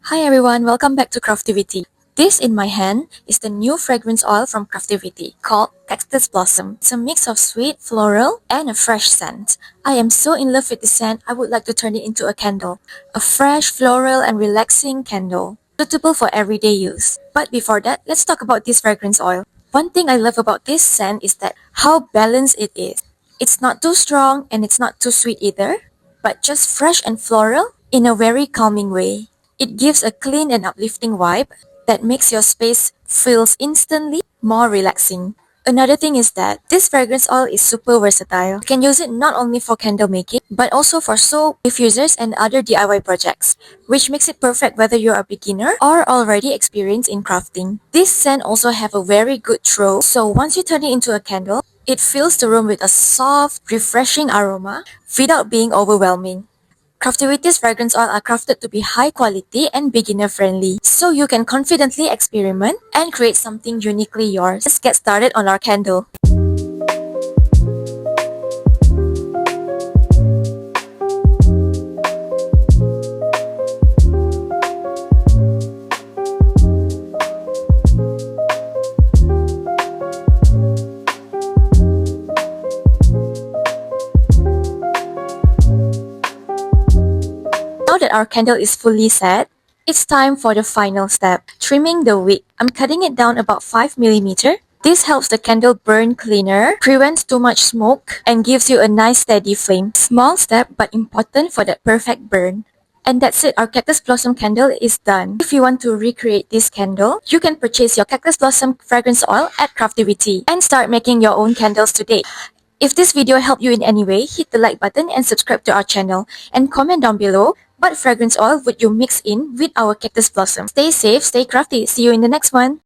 Hi everyone, welcome back to Craftiviti. This in my hand is the new fragrance oil from Craftiviti called Cactus Blossom. It's a mix of sweet, floral, and a fresh scent. I am so in love with the scent, I would like to turn it into a candle. A fresh, floral, and relaxing candle, suitable for everyday use. But before that, let's talk about this fragrance oil. One thing I love about this scent is that how balanced it is. It's not too strong and it's not too sweet either, but just fresh and floral in a very calming way. It gives a clean and uplifting vibe that makes your space feels instantly more relaxing. Another thing is that this fragrance oil is super versatile. You can use it not only for candle making, but also for soap, diffusers, and other DIY projects, which makes it perfect whether you're a beginner or already experienced in crafting. This scent also have a very good throw, so once you turn it into a candle, it fills the room with a soft, refreshing aroma without being overwhelming. Craftiviti's fragrance oil are crafted to be high quality and beginner friendly, so you can confidently experiment and create something uniquely yours. Let's get started on our candle. Now that our candle is fully set, it's time for the final step, trimming the wick. I'm cutting it down about 5 mm. This helps the candle burn cleaner, prevents too much smoke, and gives you a nice steady flame. Small step but important for that perfect burn. And that's it, our Cactus Blossom candle is done. If you want to recreate this candle, you can purchase your Cactus Blossom Fragrance Oil at Craftiviti and start making your own candles today. If this video helped you in any way, hit the like button and subscribe to our channel. And comment down below what fragrance oil would you mix in with our Cactus Blossom. Stay safe, stay crafty. See you in the next one.